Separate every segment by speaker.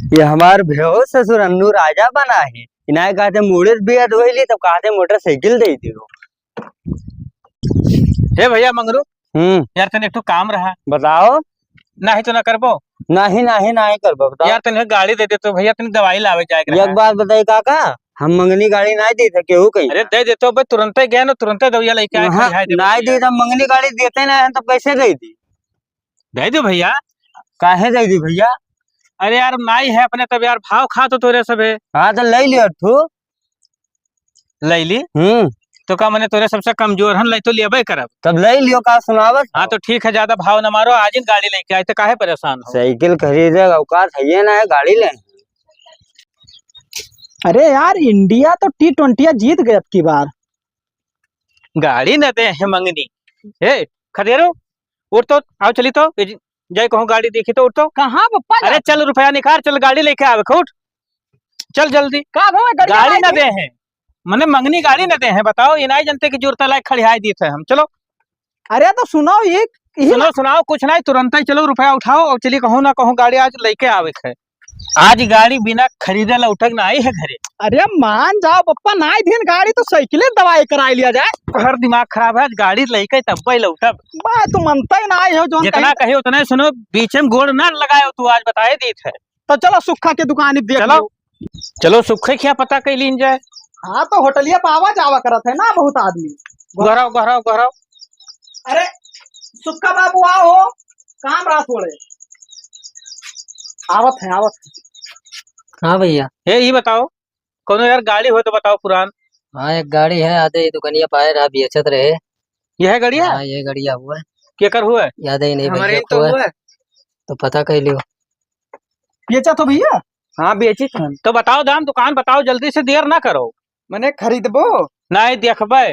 Speaker 1: ये हमार भेहो ससुर अन्नू राजा बना है। इनाय कहते मुड़े बिया धोइली तब कहते मोटरसाइकिल दे दियो।
Speaker 2: हे भैया मंगरू यार तने एक काम रहा।
Speaker 1: बताओ।
Speaker 2: नहीं तो ना करबो।
Speaker 1: नहीं नहीं नहीं करबो बताओ।
Speaker 2: यार तने गाड़ी दे दे तो भैया तने दवाई लावे जाए
Speaker 1: एक बात बताई काका, हम मंगनी गाड़ी नहीं दी थे केहू कहीं।
Speaker 2: अरे दे देते हो तुरंत ही गया ना, तुरंत दवाई लेके आए।
Speaker 1: नहीं दी तो मंगनी गाड़ी देते ना तो कैसे दे दी?
Speaker 2: दे दो भैया।
Speaker 1: काहे दे दी भैया?
Speaker 2: अरे यार नाई है अपने तब यार भाव खा तो तोरे सब है।
Speaker 1: हाँ तो ले लियो तू।
Speaker 2: ले ली तो का मैंने तोरे सबसे कमजोर हन, ले तो लेबे करब।
Speaker 1: तब ले लियो का सुनावत।
Speaker 2: हाँ तो ठीक है, ज्यादा भाव न मारो, आज ही गाड़ी लेके आए तो काहे परेशान हो।
Speaker 1: साइकिल खरीदे औकात है ना, है गाड़ी ले।
Speaker 3: अरे यार इंडिया तो T20 जीत गए अब की बार।
Speaker 2: गाड़ी न दे है मंगनी। हे खदेरो उठ तो आओ, चली तो जय कहूँ गाड़ी देखी तो उठ तो।
Speaker 3: कहाँ पप्पा?
Speaker 2: अरे चल रुपया निकाल, चल गाड़ी लेके आवे उठ, चल जल्दी। गाड़ी न दे है मने मंगनी गाड़ी न दे है। बताओ ये नहीं जानते कि जुर्ता लायक खड़ियाई दी थे हम। चलो
Speaker 3: अरे तो सुनो ये
Speaker 2: सुनाओ कुछ नहीं, तुरंत ही चलो रुपया उठाओ और चलिए कहूँ ना कहूँ गाड़ी आज लेके आवे है। आज गाड़ी बिना खरीदे ला उठक ना आई है घरे।
Speaker 3: अरे मान जाओ पप्पा, ना दिन गाड़ी तो साइकिले दवाई कराई लिया जाए।
Speaker 2: हर दिमाग खराब है, आज गाड़ी लेके तब लौटब।
Speaker 3: बा तुम मनता ही ना आई हो जो
Speaker 2: जितना कहे उतना सुनो, बीच में गोड़ ना लगाए तू, आज बताए दी थे।
Speaker 3: तो चलो सुखा के दुकान देख
Speaker 2: चलो चलो सुखे क्या पता कई लीन जाए।
Speaker 3: हाँ तो होटलिया पावा जावा करत है ना बहुत आदमी।
Speaker 2: गहराओ गहराओ गहराओ।
Speaker 3: अरे सुखा बाबू आओ, काम रहा थोड़े। आवत है आवत है।
Speaker 4: हाँ भैया।
Speaker 2: ये बताओ कोनो यार गाड़ी हो तो बताओ पुरान।
Speaker 4: हाँ एक गाड़ी है, आधे दुकानिया पाए रहा बेचत रहे।
Speaker 2: यह है गाड़िया?
Speaker 4: हाँ ये गाड़िया हुआ है।
Speaker 2: क्या कर हुआ है?
Speaker 4: याद ही नहीं
Speaker 2: हमारे
Speaker 4: भैया
Speaker 2: तो
Speaker 4: हुआ
Speaker 2: हुआ है।
Speaker 4: तो पता कर लियो।
Speaker 3: बेचा तो भैया?
Speaker 2: हाँ बेची तो बताओ दाम, दुकान बताओ जल्दी से, देर ना करो।
Speaker 3: मैंने खरीदबो
Speaker 2: नहीं देखबे।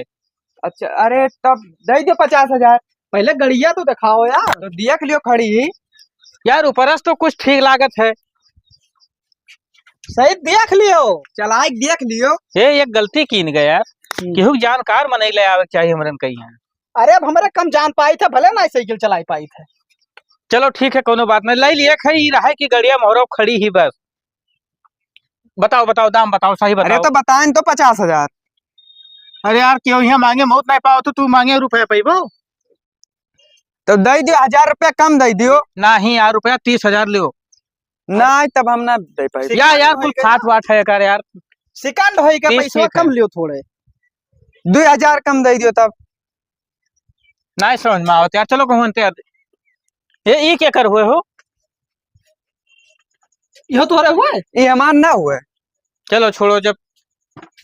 Speaker 3: अच्छा अरे तब दे दो 50,000। पहले गड़िया तो दिखाओ यार। तो देख लियो खड़ी
Speaker 2: यार ऊपरस तो कुछ ठीक लागत है।
Speaker 3: सही देख लियो, चलाए देख लियो।
Speaker 2: ये एक गलती कीन गया यार, केहू जानकार मनई ले आवे चाहिए हमरन कहीं है।
Speaker 3: अरे अब हमारे कम जान पाई थे, भले ना साइकिल चलाई पाई थे।
Speaker 2: चलो ठीक है कोनो बात नहीं, ले लिए खड़ी रहा कि गड़िया मोहरो खड़ी ही बस। बताओ बताओ दाम बताओ, सही बताओ।
Speaker 3: अरे तो बताएं तो 50,000।
Speaker 2: अरे यार क्यों यहाँ मांगे मौत नहीं पाओ तो तू मांगे रुपया पैबो।
Speaker 3: तो दे दियो 1,000 रुपया कम दे दियो।
Speaker 2: नहीं यार रुपया 30,000 लियो।
Speaker 3: नहीं तब हम ना दे पाए
Speaker 2: यार कुछ खाट वाट है कर यार।
Speaker 3: सेकंड होई का पैसा कम लियो थोड़े। 2,000 कम दे दियो तब।
Speaker 2: नहीं समझ में आवत यार, चलो कहूँ ये क्या कर हुए हो?
Speaker 3: यह तुम्हारे हुए? ये हमार ना हुए।
Speaker 2: चलो छोड़ो, जब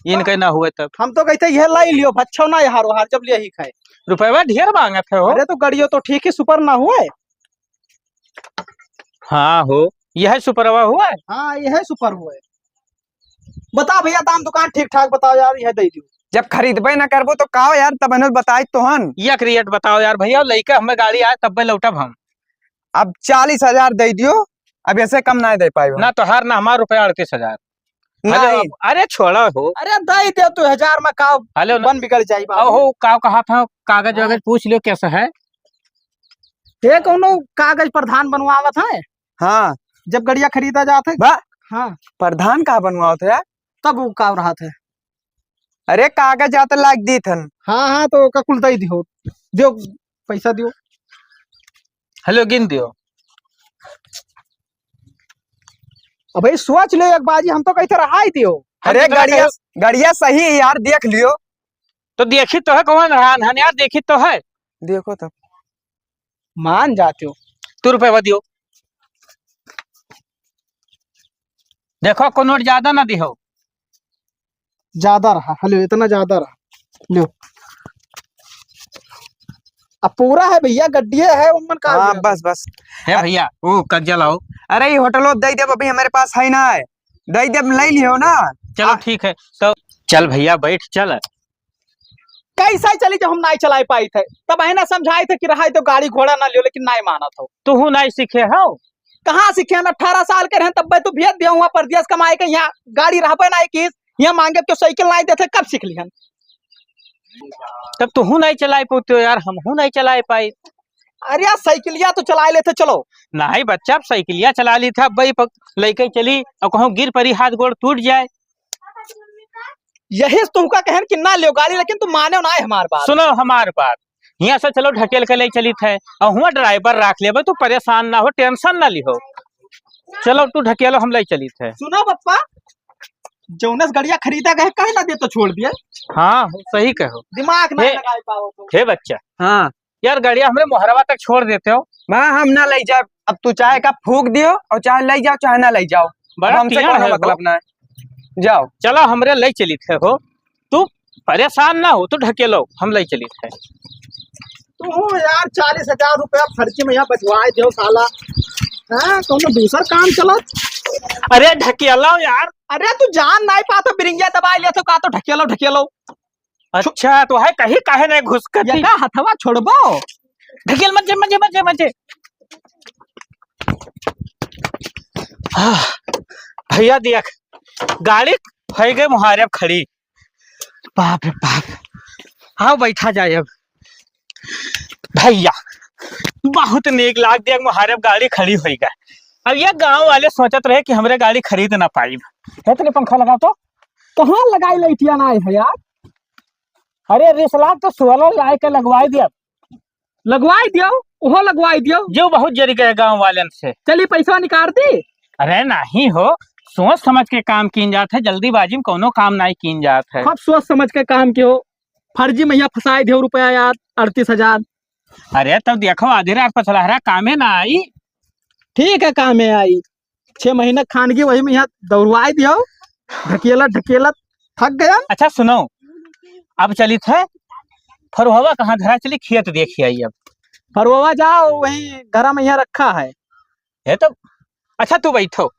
Speaker 2: इनके ना हुए तब
Speaker 3: हम तो कहते यह लाई लियो, बच्चों ना यार हार जब ले ही खाए।
Speaker 2: रुपया ढेर मांगे थे हो।
Speaker 3: अरे तो गड़ियो तो ठीक है, सुपर ना हुए।
Speaker 2: हाँ हो, यह सुपरवा हुआ है।
Speaker 3: हाँ यह सुपर हुए। बताओ भैया दाम दुकान ठीक ठाक बताओ यार, यह दे दियो। जब खरीदबे ना करबो तो काओ यार, तब अनु बताई तो हन।
Speaker 2: यह रेट बताओ यार भैया, लइके हमें गाड़ी आए तब लौटब हम।
Speaker 3: अब 40,000 दे दियो, अब ऐसे कम ना दे पाए
Speaker 2: ना तो हर ना हमारा रुपया 38,000। अरे छोड़ा हो।
Speaker 3: अरे दे दे तो 1,000 में काओ
Speaker 2: हेलो
Speaker 3: बन बिगड़ जाई।
Speaker 2: हो काव कहा था, कागज वगज पूछ लियो कैसा है।
Speaker 3: ये कौनो कागज प्रधान बनवावत है। हाँ जब गड़िया खरीदा जाता है। हाँ प्रधान कहा बनवाओ थे यार, तब वो का रहा था। अरे कागज आता लाग दी थन। हाँ हाँ तो का कुल दे दियो, दियो पैसा दियो।
Speaker 2: हेलो गिन दियो।
Speaker 3: अबे सोच लो एक बाजी, हम तो कहते रहा ही दियो। अरे गड़िया सही है यार, देख लियो।
Speaker 2: तो देखी तो है कौन रहा यार, देखी तो है।
Speaker 3: देखो तब मान जाते हो।
Speaker 2: तू रुपया दियो, देखो को नोट ज्यादा ना दिहो।
Speaker 3: ज्यादा रहा, हेलो इतना ज्यादा रहा। लो अब पूरा है भैया, गड्डिया है उमन का। हाँ बस बस
Speaker 2: है भैया वो कब्जा लाओ।
Speaker 3: अरे ये होटलो दे दे अभी हमारे पास है ना, दे दे ले लियो ना।
Speaker 2: चलो ठीक है तो चल भैया बैठ चल।
Speaker 3: कैसा ही चली जब हम नहीं चला पाई थे, तब है ना समझाए थे कि रहा तो गाड़ी घोड़ा ना लियो, लेकिन नहीं माना था।
Speaker 2: तू नहीं सीखे हो?
Speaker 3: कहाँ सीखे हम, 18 साल के रहे तब तो भेज दिया हुआ परदेश कमाए के, यहाँ गाड़ी रह पे नहीं किस, यहाँ मांगे तो साइकिल नहीं देते, कब सीख लिहन।
Speaker 2: तब तू नहीं चला पाते यार, हम नहीं चला पाई।
Speaker 3: अरे यार साइकिलिया तो चला लेते चलो।
Speaker 2: नहीं बच्चा, अब साइकिलिया चला ली था बई लेके चली और कहूँ गिर पड़ी हाथ गोड़ टूट जाए।
Speaker 3: यही तुमका कहन कि ना लियो गाड़ी, लेकिन तुम माने ना हमार बात।
Speaker 2: सुनो हमार बात, यहाँ से चलो ढकेल के ले चली थे और हुआ ड्राइवर रख ले, तू परेशान ना हो, टेंशन ना लिहो। चलो तू ढकेलो, हम ले चली थे।
Speaker 3: सुनो पप्पा, जोनस गड़िया खरीदा गए कहे ना दे तो छोड़ दिया।
Speaker 2: हाँ सही कहो,
Speaker 3: दिमाग नहीं लगा पाओ तो।
Speaker 2: हे बच्चा,
Speaker 1: हाँ
Speaker 2: यार गाड़िया हमरे मोहरवा तक छोड़ देते हो।
Speaker 1: माँ हम ना ले जाए, अब तू चाहे का फूक दियो और चाहे ले जाओ चाहे ना ले जाओ,
Speaker 2: बड़ा
Speaker 1: हमसे
Speaker 2: टियाड़
Speaker 1: कोनो
Speaker 2: है
Speaker 1: मतलब
Speaker 2: वो।
Speaker 1: ना है। जाओ
Speaker 2: चलो हमरे ले चली थे हो, तू परेशान ना हो, तू ढकेलो, हम ले चली थे।
Speaker 3: तू यार 40,000 रुपया फर्जी में यहाँ बचवाए दो साला। हाँ तुम दूसरा काम चलो।
Speaker 2: अरे ढकेलो यार।
Speaker 3: अरे तू जान नहीं पाता, बिरिंगिया दबाई ले तो का तो ढकेलो ढकेलो।
Speaker 2: अच्छा तो है कहीं काहे नहीं घुस कर
Speaker 3: ये का हथवा छोड़बो।
Speaker 2: ढकेल मजे मजे मजे मजे। भैया देख, गाड़ी हो गई मुहारे अब खड़ी। बाप रे बाप। हाँ बैठा जाए अब। भैया बहुत नेक लाग दिया, मुहारे अब गाड़ी खड़ी हो गई। अब ये गांव वाले सोचत रहे कि हमरे गाड़ी खरीद ना पाई। है तो पंखा लगाओ तो
Speaker 3: कहाँ लगाई लैटिया ना है यार।
Speaker 2: अरे रिसलाक तो सोलर लाए के लगवाई दिया,
Speaker 3: लगवाई दियो, ओहो लगवाई दियो।
Speaker 2: जो बहुत जरी गए गांव वालन से।
Speaker 3: चली पैसा निकाल दी।
Speaker 2: अरे नहीं हो, सोच समझ के काम कीन जात है, जल्दीबाजी में कोनो काम नहीं कीन जात है।
Speaker 3: खूब सोच समझ के काम कियो, फर्जी में यहाँ फंसाए दे रुपया यार 38,000।
Speaker 2: अरे तब देखो आधे रात पछलहरा कामे ना आई।
Speaker 3: ठीक है काम में आई, 6 महीने खानगी वही में यहाँ दौड़वाई दियो, ढकेला ढकेला थक गया।
Speaker 2: अच्छा सुनो, अब चली थे फरुहवा कहाँ धरा, चली खेत देखी आई। अब
Speaker 3: फरवा जाओ, वही घर में यहाँ रखा है
Speaker 2: तो अच्छा तू बैठो,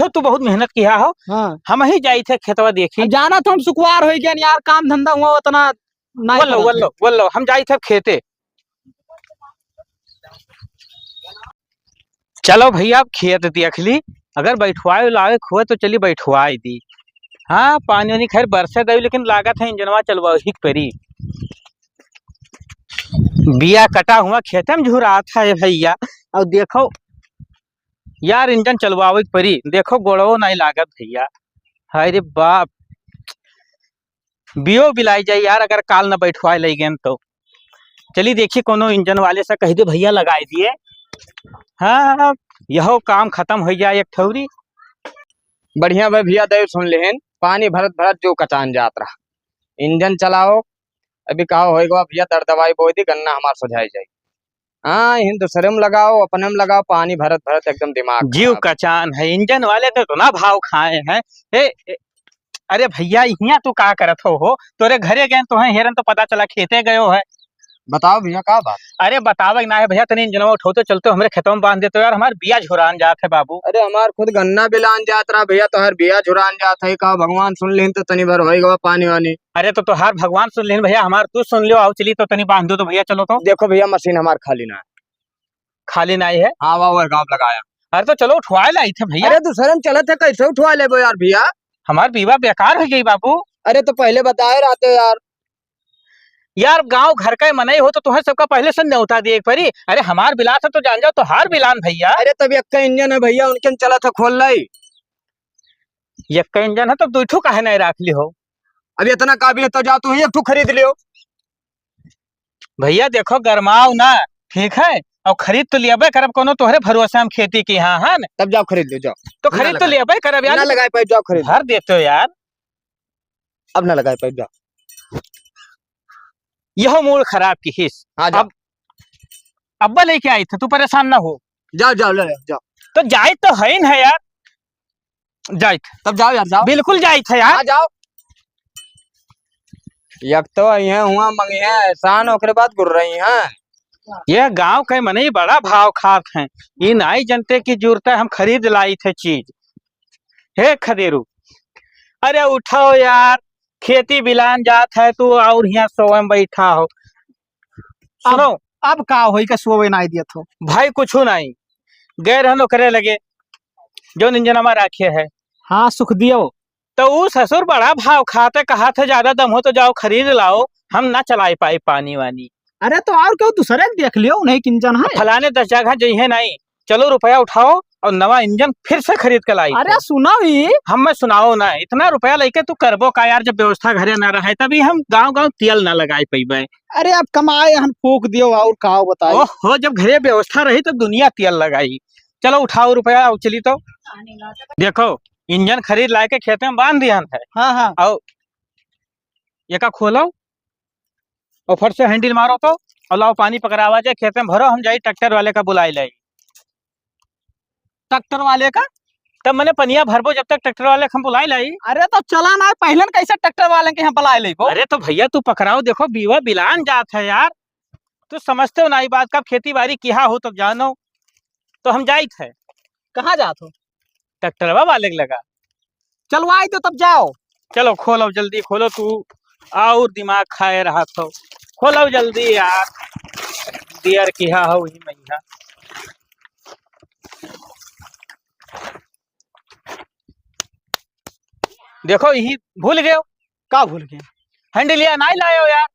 Speaker 2: तू बहुत मेहनत किया हो।
Speaker 3: हाँ
Speaker 2: हम ही जाई थे खेतवा देखी।
Speaker 3: अब जाना तो हम सुकुआर हो गया यार, काम धंधा हुआ उतना नहीं
Speaker 2: वल्लो
Speaker 3: करत
Speaker 2: वल्लो वल्लो, हम जाई थे खेते। चलो भैया अब खेत देख ली, अगर बैठवाए लावे खुआ तो चली बैठवाई दी। हाँ पानी वानी खैर बरसे गई, लेकिन लागत है इंजनवा चलवा ही परी। बिया कटा हुआ खेते में झुरा था है भैया। और देखो यार इंजन चलवावे परी, देखो गोड़ो नहीं लागत भैया। हाय रे बाप, बियो बिलाई जाए यार, अगर काल न बैठवाए ले गए तो। चली देखिए कोनो इंजन वाले से कह दे भैया लगाई दिए। हाँ यहो काम खत्म हो जाए एक ठौरी।
Speaker 5: बढ़िया भाई भैया दे सुन लेहन, पानी भरत भरत जो कचान जात रहा, इंजन चलाओ। अभी कहा होएगा भैया, दर दवाई बो दी, गन्ना हमार सुझाई जाए। हाँ इन दूसरे में लगाओ, अपने में लगाओ, पानी भरत भरत एकदम दिमाग
Speaker 2: जीव कचान है। इंजन वाले तो ना भाव खाए हैं। अरे भैया यहाँ तू का करत हो, तोरे घरे गए तो है हेरन तो पता चला खेते गयो है।
Speaker 5: बताओ भैया का बात।
Speaker 2: अरे बतावे ना है भैया, तनी इंजनवा उठो तो चलते हमरे खेतों में बांध देते यार, हमारे बिया झुरान जात है बाबू।
Speaker 5: अरे हमार खुद गन्ना बिलान जात रहा भैया, तो हर बिया झुरान जात है। कहा भगवान सुन लेन तो तनी भर होएगा पानी वानी।
Speaker 2: अरे तो तोहार भगवान सुन लेन भैया, हमार तू सुन लियो। आओ चली तो तनी बांध दो तो भैया। चलो तो
Speaker 5: देखो भैया मशीन हमार खाली ना है।
Speaker 2: खाली नहीं है?
Speaker 5: हाँ वाह गाँव लगाया।
Speaker 2: अरे तो चलो उठवाए लाई थे भैया।
Speaker 5: अरे दूसरे में चले थे, कैसे उठवा ले यार भैया।
Speaker 2: हमार बीवा बेकार हो गई बाबू।
Speaker 5: अरे तो पहले बताए रहते यार।
Speaker 2: यार गांव घर का मनई हो तो तुम्हें सबका पहले से न्योता दिए परी। अरे हमार बिलास है तो जान जाओ, तो हार बिलान भैया।
Speaker 5: अरे तभी एक इंजन है भैया, उनके चला था खोल लाई।
Speaker 2: एक का इंजन है तो दूठू काहे नहीं राख ली हो।
Speaker 5: अब इतना काबिल तो जा तू एक ठू खरीद लियो।
Speaker 2: भैया देखो गरमाओ ना, ठीक है, और खरीद तो लिया करब, कोनो तोहरे भरोसे हम खेती की। हाँ हाँ
Speaker 5: तब जाओ खरीद लो, जाओ।
Speaker 2: तो खरीद तो लिया करब यार।
Speaker 5: ना लगाए पाइप, जाओ खरीद।
Speaker 2: भर देते हो यार।
Speaker 5: अब ना लगाए पाइप, जाओ।
Speaker 2: यह मूड खराब की हिस।
Speaker 5: हाँ जाओ।
Speaker 2: अब्बा लेके आई थे, तू परेशान ना हो।
Speaker 5: जाओ जाओ ले जाओ।
Speaker 2: तो जाए तो है न है यार, जाए
Speaker 5: तब जाओ यार, जाओ।
Speaker 2: बिल्कुल जाए थे यार।
Speaker 5: हाँ जाओ। यक तो यहाँ हुआ मंगी है एहसान, ओकरे बाद गुर रही हैं।
Speaker 2: ये गांव के मनई बड़ा भाव खात हैं, ये नहीं जनते की जरूरत है, हम खरीद लाई थे चीज। हे खदेरू, अरे उठाओ यार, खेती बिलान जात है तू और यहाँ सोए बैठा हो। सुनो
Speaker 3: अब का होई का सोवे नहीं दिया तो
Speaker 2: भाई, कुछ नहीं गए रहनो करे लगे जो इंजनमा राखे है।
Speaker 3: हाँ सुख दियो।
Speaker 2: तो वो ससुर बड़ा भाव खाते, कहा थे ज्यादा दम हो तो जाओ खरीद लाओ, हम ना चलाई पाए पानी वानी।
Speaker 3: अरे तो और क्यों दूसरे के देख लियो, नहीं इंजन है।
Speaker 2: फलाने 10 जगह जइहे नहीं, चलो रुपया उठाओ और नवा इंजन फिर से खरीद के लाई।
Speaker 3: अरे सुनो ही,
Speaker 2: हम मैं सुनाओ ना, इतना रुपया लेके तू करबो का यार, जब व्यवस्था घरे ना रहे तभी हम गांव गांव तेल ना लगाए पैबे।
Speaker 3: अरे अब कमाए हम फूक दियो और का बताओ।
Speaker 2: ओहो, जब घरे व्यवस्था रही तब दुनिया तेल लगाई। चलो उठाओ रुपया और चली तो। देखो इंजन खरीद लाए के खेत में बांध दिया है।
Speaker 3: हाँ हाँ
Speaker 2: और ये का खोलो और फट से हैंडल मारो तो, और लाओ पानी पकड़ावा जाए खेत में भरो, हम जाई ट्रैक्टर वाले का बुलाई लाई।
Speaker 3: ट्रैक्टर वाले का?
Speaker 2: तब मैंने पनिया भरबो जब तक ट्रैक्टर वाले का हम बुलाई लाई।
Speaker 3: अरे तो चला ना पहले कैसे ट्रैक्टर वाले के यहाँ बुला ले।
Speaker 2: अरे तो भैया तू पकड़ाओ, देखो बीवा बिलान जात है यार, तू समझते हो ना ये बात का, खेती बाड़ी किया हो तब जानो। तो हम जाई थे।
Speaker 3: कहाँ जात हो?
Speaker 2: ट्रैक्टर वाले के लगा।
Speaker 3: चलवाई तो तब जाओ।
Speaker 2: चलो खोलो जल्दी खोलो, तू और दिमाग खाए रहा तो खोलो जल्दी यार, दियर किया हो ही मैया। देखो यही भूल गए,
Speaker 3: का भूल गए?
Speaker 2: हैंडलिया नहीं लाए हो यार।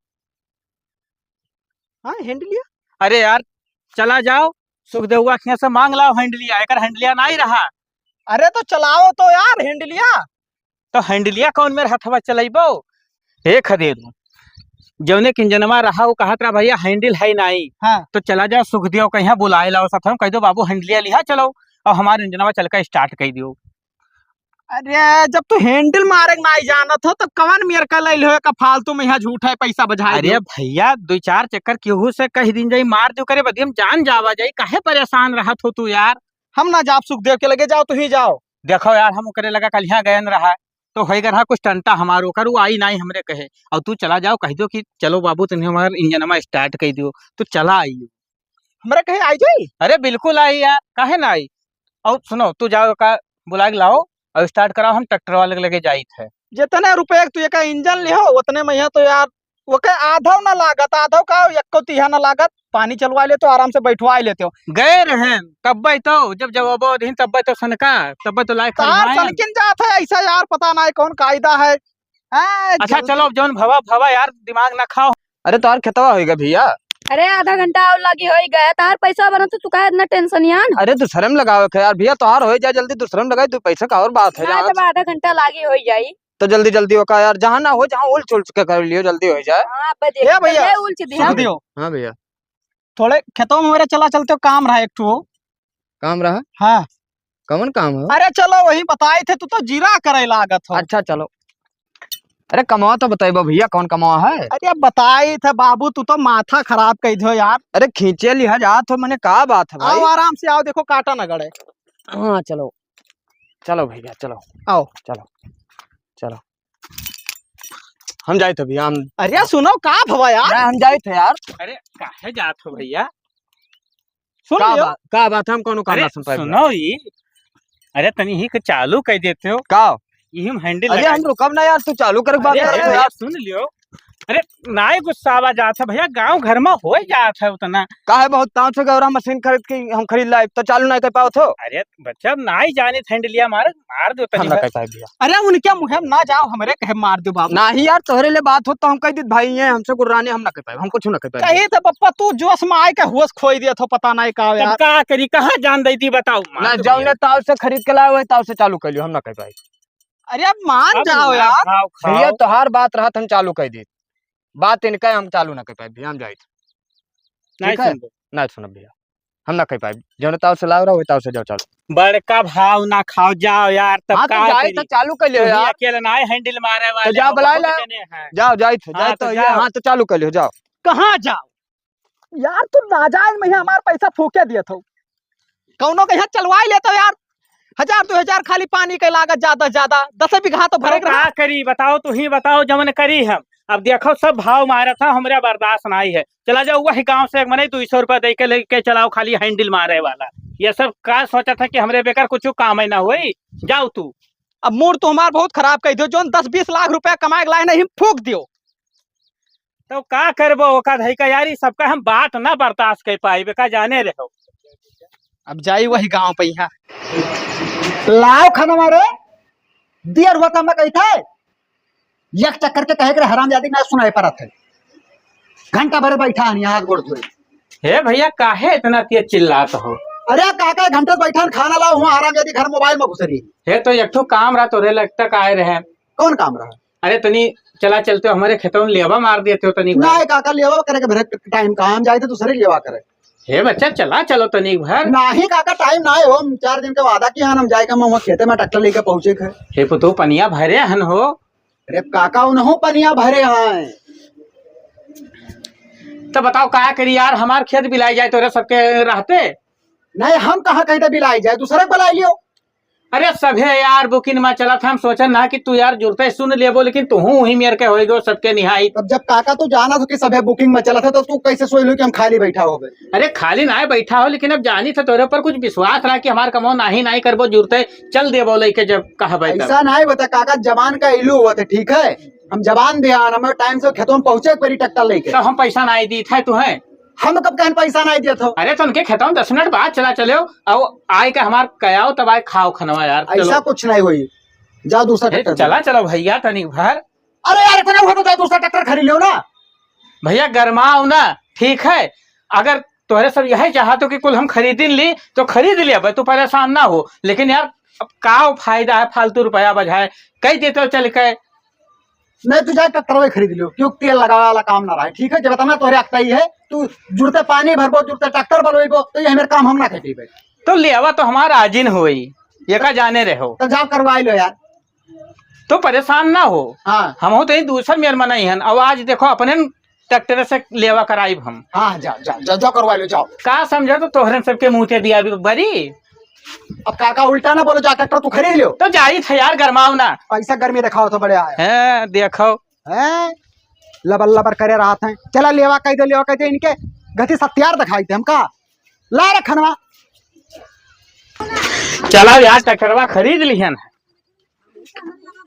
Speaker 3: हाँ हैंडलिया?
Speaker 2: अरे यार चला जाओ सुखदेव के से मांग लाओ हैंडलिया, एक हैंडलिया नहीं रहा।
Speaker 3: अरे तो चलाओ तो यार हैंडलिया।
Speaker 2: तो हैंडलिया कौन मेरे हथवा चलाइबो? एक दे दू जौने के इंजनवा रहा वो कहत रहा भैया हैंडल है नहीं।
Speaker 3: हाँ।
Speaker 2: तो चला जाओ सुखदेव कहीं बुलाए लाओ सब, कह दो बाबू हैंडलिया लिहा चलो और हमारे इंजनवा चल कर स्टार्ट कर दियो।
Speaker 3: अरे जब तू हैंडल मारे नहीं जानत हो तो कवन मेरे का ले लो का फालतू में यहाँ झूठा है पैसा बजाए।
Speaker 2: अरे भैया 2-4 चक्कर केहू से कह दिन जाई मार दो करे बदी हम जान जावा जाई, काहे परेशान रहत हो तू यार।
Speaker 3: हम ना जाप सुखदेव के लगे, जाओ तू ही जाओ।
Speaker 2: देखो यार हम करे लगा कल यहाँ गयन रहा तो हो रहा कुछ टंटा हमारो कर, वो आई नहीं हमरे कहे, और तू चला जाओ कह दो कि चलो बाबू तुम्हें हमारा इंजनमा स्टार्ट कर दियो, तो चला आई।
Speaker 3: हमारे कहे आई जाई?
Speaker 2: अरे बिल्कुल आई यार, काहे ना आई। और सुनो तू जाओ का बुला के लाओ और स्टार्ट कराओ, हम ट्रैक्टर वाले के लगे जाई थे।
Speaker 3: जितने रुपए तू एक इंजन लिहो उतने में यहाँ तो यार वो के आधा ना लागत, आधा का एक तिहा ना लागत। पानी चलवा ले तो आराम से बैठवा लेते हो।
Speaker 2: गए रहे तब तो जब जब दिन तब तो सनका तब तो लायक
Speaker 3: सनकिन जात है ऐसा यार, पता नहीं कौन कायदा है।
Speaker 2: अच्छा चलो जौन भवा भवा यार दिमाग ना खाओ।
Speaker 5: अरे तार खेतवा होएगा भैया।
Speaker 6: अरे आधा घंटा और लगी हो ही गया, तार पैसा बना तो तू का इतना टेंशन यार।
Speaker 5: अरे दूसरे में लगाओ यार भैया, तोहार हो जाए जल्दी, दूसरे में लगाए तू पैसा का और बात है।
Speaker 6: जब आधा घंटा लागी हो जाई
Speaker 5: तो जल्दी जल्दी होगा यार, जहाँ ना हो जहाँ उल चुल के कर लियो, जल्दी हो जाए।
Speaker 6: हाँ
Speaker 3: भैया
Speaker 6: उलझ दिया।
Speaker 5: हाँ भैया
Speaker 3: थोड़े खेतों में मेरे चला चलते हो, काम रहा एक ठो।
Speaker 5: काम रहा?
Speaker 3: हाँ
Speaker 5: कौन काम हो?
Speaker 3: अरे चलो वही बताए थे, तू तो जीरा करे लागत हो।
Speaker 5: अच्छा चलो। अरे कमावा तो बताइबो भैया, कौन कमावा है?
Speaker 3: अरे बताई थे बाबू, तू तो माथा खराब कर दो यार।
Speaker 5: अरे खींचे लिहा जात हो, मैंने कहा बात है भाई।
Speaker 3: आओ आराम से आओ, देखो काटा न गड़े।
Speaker 5: हाँ चलो चलो भैया चलो।
Speaker 3: आओ
Speaker 5: चलो चलो हम जाए थे भैया। हम
Speaker 3: अरे सुनो का भवा यार,
Speaker 5: हम जाए थे यार।
Speaker 2: अरे काहे जात हो भैया?
Speaker 3: सुन लियो।
Speaker 5: का बात है, हम कौन काम
Speaker 2: अरे
Speaker 5: ना सुन पाए।
Speaker 2: सुनो ये, अरे तनी ही के चालू कर देते हो
Speaker 5: का?
Speaker 2: ये हम हैंडल
Speaker 5: अरे हम रुकब ना यार, तू चालू कर बात
Speaker 2: अरे
Speaker 5: कर
Speaker 2: यार
Speaker 5: यार।
Speaker 2: सुन लियो। अरे नाई गुस्सा आवा जात है भैया, गांव घर में हो जात है उतना।
Speaker 5: का है बहुत ताव से गौरा मशीन खरीद के हम खरीद लाए तो चालू नहीं कर पाओ तो।
Speaker 2: अरे बच्चा नाई जाने हैंडलिया मार दो
Speaker 5: हम
Speaker 2: तनी
Speaker 5: ना कर पाए भैया।
Speaker 3: अरे उनके मुहे में ना जाओ, हमारे कहे मार दो बाबू।
Speaker 5: नहीं यार तोहरे लिए बात हो तो हम कह दी भाई है हमसे गुर्राने, हम ना कर पाए, हम कुछ ना कर पाए।
Speaker 3: कही तो पप्पा तू जोश में आए के होश खोई दिया था, पता नहीं का
Speaker 2: तब
Speaker 3: यार।
Speaker 2: का करी, कहाँ जान दी थी बताओ।
Speaker 5: ना जौने ताव से खरीद के लाए वही ताव से चालू कर लियो, हम ना कर पाए।
Speaker 3: अरे अब मान जाओ यार।
Speaker 5: भैया तोहार बात रहा हम चालू कर दी, बात इनका हम चालू ना कर पाए भैया। हम जाए
Speaker 2: नहीं
Speaker 5: ठीक है?
Speaker 2: सुन
Speaker 5: ना सुनो भैया, हम ना कर पाए। जौने ताव से लाओ रहा वही ताव से जाओ चालू।
Speaker 2: बड़का भाव ना खाओ, जाओ यार। तब
Speaker 5: हाँ
Speaker 2: का
Speaker 5: तो जाए
Speaker 2: करी?
Speaker 5: तो चालू कर लियो
Speaker 2: तुही
Speaker 5: यार।
Speaker 2: अकेले ना हैंडल मारे वाले
Speaker 5: जाओ
Speaker 2: हो,
Speaker 5: बुलाए
Speaker 2: बहुत
Speaker 5: ला।
Speaker 2: जने हैं।
Speaker 5: जाओ जाए थे
Speaker 2: हाँ,
Speaker 5: जाए
Speaker 2: तो
Speaker 5: तो
Speaker 2: जाओ।
Speaker 5: हाँ तो चालू कर लियो जाओ।
Speaker 3: कहाँ जाओ यार, तू नाजायज में हमारा पैसा फूके दिया था। कौनो के यहाँ चलवा ही लेते यार, 1000-2000 खाली पानी के लागत, ज्यादा से ज्यादा 10 बीघा तो भरे
Speaker 2: तो का करी बताओ, तू ही बताओ जमन करी हम। अब देखो सब भाव मारा था, हमारे बर्दाश्त नहीं है। चला जाओ वही गांव से मैंने 200 रुपया दे के लेके चलाओ, खाली हैंडल मारे वाला। ये सब का सोचा था कि हमरे बेकार कुछ काम ही ना हुई। जाओ तू।
Speaker 3: अब मूड तो हमारा बहुत खराब कर दियो, जो 10-20 लाख रुपया कमाए के लाए नहीं फूक दियो।
Speaker 2: तो का करबो ओका धई का यार, सबका हम बात ना बर्दाश्त कर पाई, बेका जाने रहो।
Speaker 3: अब जाई वही गांव पे यहाँ
Speaker 7: लाओ खाना मारे दिया हुआ काम कही था, एक चक्कर के कहे के हराम जादी ना सुनाई पड़ा थे। घंटा भर बैठा है यहाँ हाथ गोड़ धोए।
Speaker 2: हे भैया काहे इतना तेज चिल्लात हो?
Speaker 7: अरे काका घंटे से बैठा है, खाना लाओ वहाँ आराम यदि घर मोबाइल में घुस रही।
Speaker 2: हे तो एक ठो काम रहा तोरे लगता का आए रहे।
Speaker 7: कौन काम रहा?
Speaker 2: अरे तनी चला चलते हो हमारे खेतों में लेवा मार देते हो तनी
Speaker 7: ना काका लेवा करे के टाइम कहाँ हम जाए थे दूसरे लेवा करे।
Speaker 2: हे बच्चा चला चलो तनी भर।
Speaker 7: नहीं काका टाइम ना हो, 4 दिन के वादा किया हम जाएगा वहाँ खेते में ट्रैक्टर लेके पहुंचे थे।
Speaker 2: हे पुतू पनिया भरे हन हो।
Speaker 7: अरे काका उन्हों पनिया भरे हैं।
Speaker 2: तो बताओ क्या करी यार, हमार खेत बिलाई जाए तोरे सबके रहते।
Speaker 7: नहीं हम कहाँ कहते बिलाई जाए, दूसरे को बुला लियो।
Speaker 2: अरे सभे यार बुकिंग में चला था, हम सोचन ना कि तू यार जुड़ते सुन लेबो, लेकिन तू वही मेर के होएगो सबके निहाई।
Speaker 7: तब जब काका तू जाना था कि सभे बुकिंग में चला था तो तू कैसे सोच लो कि हम खाली बैठा हो गए?
Speaker 2: अरे खाली ना बैठा हो, लेकिन अब जानी था तोरे पर कुछ विश्वास रहा कि हमार कमो नहीं करबो जुड़ते चल देबो लेके जब कहा
Speaker 7: ऐसा नहीं बता काका, जवान का इलू हुआ था ठीक है। हम जवान ध्यान हमें टाइम से खेतों में पहुंचे परी ट्रैक्टर लेके।
Speaker 2: तो हम पैसा नहीं दी था तुम्हें।
Speaker 7: हम कब कहन पैसा नहीं दिया था?
Speaker 2: अरे तो उनके खेतों में 10 मिनट बाद चला चले और आए के हमार कयाओ तब आए खाओ खनवा यार।
Speaker 7: ऐसा कुछ नहीं हुई, जाओ दूसरा ट्रैक्टर।
Speaker 2: चला चलो भैया तनिक भर।
Speaker 7: अरे यार इतना हुआ तो जाओ दूसरा ट्रैक्टर खरीद लो ना
Speaker 2: भैया, गरमाओ ना ठीक है। अगर तोहरे सब यही चाहते कि कुल हम खरीद ली तो खरीद लिया भाई, तू परेशान ना हो। लेकिन यार अब का फायदा है फालतू रुपया बजाए, कही देते हो चल के।
Speaker 7: नहीं तू जाए ट्रैक्टर वही खरीद लो, क्यों तेल लगा वाला काम ना रहा ठीक है। जब बताना तोरे अक्ता ही है, तू जुड़ते पानी भरबो जुड़ते ट्रैक्टर बनवेबो तो ये मेरे काम हम ना कहती भाई।
Speaker 2: तो लेवा तो हमारा आजिन होई, ये का जाने रहो
Speaker 7: तो जाओ करवाई लो यार।
Speaker 2: तो परेशान ना हो।
Speaker 7: हाँ
Speaker 2: हम हो तो दूसर मेर मना ही हन, और आज देखो अपने ट्रैक्टर से लेवा कराई हम।
Speaker 7: हाँ जाओ जाओ जाओ जाओ करवा लो जाओ।
Speaker 2: का समझो तो तोहरे सबके मुँह ते दिया बरी।
Speaker 7: अब काका उल्टा ना बोलो, जा ट्रैक्टर तू खरीद लो।
Speaker 2: तो जाई था यार, गरमाओ ना।
Speaker 7: पैसा गर्मी दिखाओ तो बड़े आए
Speaker 2: है देखो
Speaker 7: हैं, लबर लबर करे रहा था। चला लेवा कह दे इनके गति सत्यार दिखाई थे हमका ला रखनवा।
Speaker 2: चला यार ट्रैक्टरवा खरीद लिहन।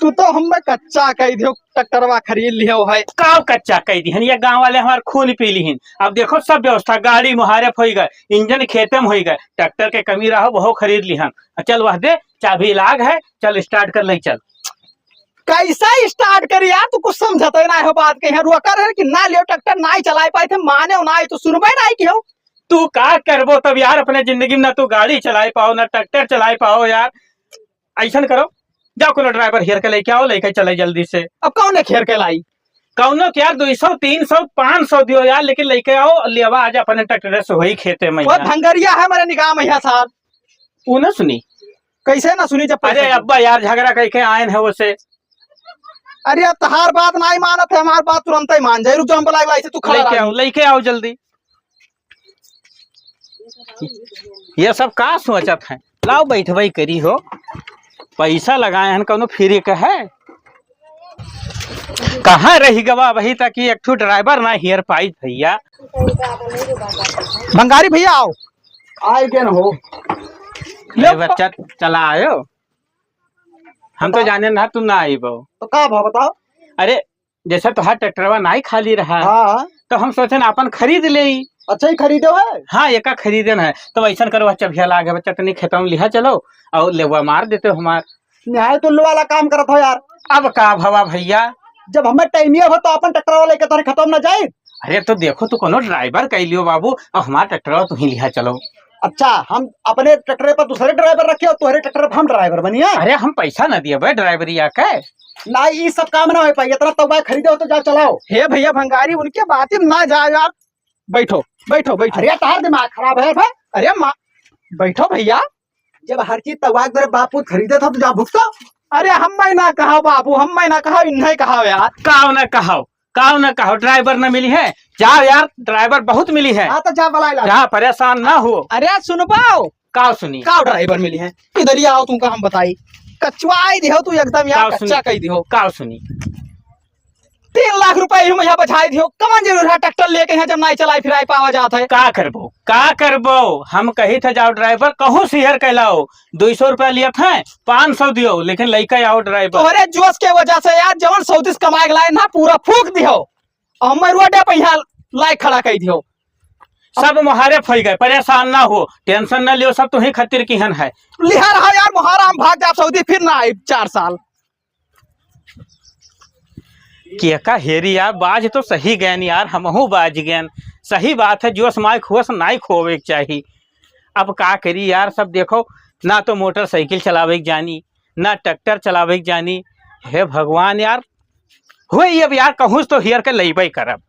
Speaker 3: तू तो हमें कच्चा कह दियो ट्रैक्टरवा खरीद लियो है।
Speaker 2: का कच्चा कह दी ये गांव वाले हमारे खून पी ली। अब देखो सब व्यवस्था, गाड़ी मुहारफ हो गए, इंजन खेते में हो गए, ट्रैक्टर के कमी रहो वो खरीद लिहन। चल वह दे चाबी लाग है, चल स्टार्ट कर ले चल।
Speaker 3: कैसा स्टार्ट करी यार, तू कुछ समझते ना हो बात के। रोकर है कि ना लियो ट्रैक्टर ना चला पाए थे, माने ना तो सुनबे ना कि हो।
Speaker 2: तू का करबो तब यार, अपने जिंदगी में ना तू गाड़ी चला पाओ ना ट्रैक्टर चला पाओ यार। ऐसा करो, जाओ कोनो ड्राइवर हेर के लेके आओ, लेके चले जल्दी से।
Speaker 3: अब कौन ने घेर के लाई?
Speaker 2: कौनो यार 200 300 500 दियो यार, लेकिन लेके आओ लेवा आज अपने ट्रैक्टर से वही खेते में।
Speaker 3: वो भंगरिया है मेरे निगाह में साहब।
Speaker 2: वो ना सुनी
Speaker 3: कैसे ना सुनी? जब
Speaker 2: अरे अब्बा यार झगड़ा करके आए हैं वो से।
Speaker 3: अरे अब तहार बात नहीं मानत है, हमार बात तुरंत ही मान जाए। रुक जाओ हमको लगा तू खड़ा
Speaker 2: लेके आओ जल्दी। ये सब का सोचत है? लाओ बैठवाई करी हो, पैसा लगाए हैं कौनो फ्री का है। कहाँ रही गवा वही तक एक ठो ड्राइवर ना हियर पाई भैया।
Speaker 3: भंगारी भैया आओ।
Speaker 7: आए के न हो
Speaker 2: ले बच्चा चला आयो। हम तो जाने ना तुम ना आई बो।
Speaker 7: तो का भाव बताओ।
Speaker 2: अरे जैसे तो हर ट्रैक्टरवा नहीं खाली रहा है,
Speaker 7: हाँ
Speaker 2: तो हम सोचे अपन खरीद ले।
Speaker 7: अच्छा ही खरीदो है।
Speaker 2: हाँ एक खरीदन है, तो ऐसा करो बच्चा भैया लागे बच्चा तनी खेतों में लिहा चलो और लेवा मार देते हो हमार।
Speaker 7: न्याय तुल्य वाला काम करत हो यार।
Speaker 2: अब का भवा भैया,
Speaker 7: जब हमें टाइमिया हो तो अपन ट्रैक्टर वाले के तोरे खत्म ना जाए।
Speaker 2: अरे तो देखो तू कोनो ड्राइवर कह लियो बाबू, और हमारा ट्रैक्टर तू ही लिहा चलो।
Speaker 7: अच्छा हम अपने ट्रैक्टर पर दूसरे ड्राइवर रखे और तुम्हारे ट्रैक्टर पर हम ड्राइवर बनिए।
Speaker 2: अरे हम पैसा न दिए भाई ड्राइवरी आके
Speaker 7: ना, ये सब काम ना हो पाई। इतना तो खरीदो तो जाओ चलाओ।
Speaker 3: हे भैया भंगारी उनके बात ही ना जाओ यार। बैठो बैठो बैठो।
Speaker 7: अरे तार दिमाग खराब है भाई।
Speaker 3: अरे माँ बैठो भैया।
Speaker 7: जब हर चीज तबाक मेरे बापू खरीदे था तो जा भुगतो।
Speaker 3: अरे हम मैं ना कहा बाबू, हम मैं ना कहा, इन्हें कहा यार।
Speaker 2: काव न कहो ड्राइवर न मिली है। जाओ यार ड्राइवर बहुत मिली है।
Speaker 7: हाँ तो जा बलाई ला।
Speaker 2: जहाँ परेशान ना हो।
Speaker 3: अरे सुन पाओ
Speaker 2: काव सुनी
Speaker 3: का ड्राइवर मिली है। इधर ही आओ, तुमका हम बताई। कचवाई दियो तू एकदम यार,
Speaker 2: काव
Speaker 3: कच्चा कही दियो।
Speaker 2: काव सुनी
Speaker 3: 3 लाख रुपए हम यहाँ बचाई दियो। कमान जरूर है ट्रैक्टर लेके यहाँ जब नहीं चलाई फिराई पावा जाता है।
Speaker 2: का करबो हम कही थे जाओ ड्राइवर कहूँ शेयर कहलाओ। 200 रुपया लिया था 500 दियो, लेकिन लड़का आओ ड्राइवर।
Speaker 3: तोहरे जोश के वजह से यार जवन 34 कमाए लाए ना पूरा फूक दियो। हम रोडे पे यहाँ लाई खड़ा कही दियो।
Speaker 2: सब मुहारे फल गए, परेशान ना हो, टेंशन ना लियो, सब तुम्हें खतिर की हन है।
Speaker 3: लिहा रहा यार मुहारा, हम भाग जाए सऊदी फिर ना आए 4 साल।
Speaker 2: के का हेरी यार, बाज तो सही गैन यार, हमहू बाज गैन। सही बात है, जो समाय खुश नाई खोवे के चाहिए। अब का करी यार, सब देखो ना तो मोटरसाइकिल चलावे के जानी, ना ट्रैक्टर चलावे के जानी। हे भगवान यार, हुए अब यार कहूँ तो हियर के लईबई करब।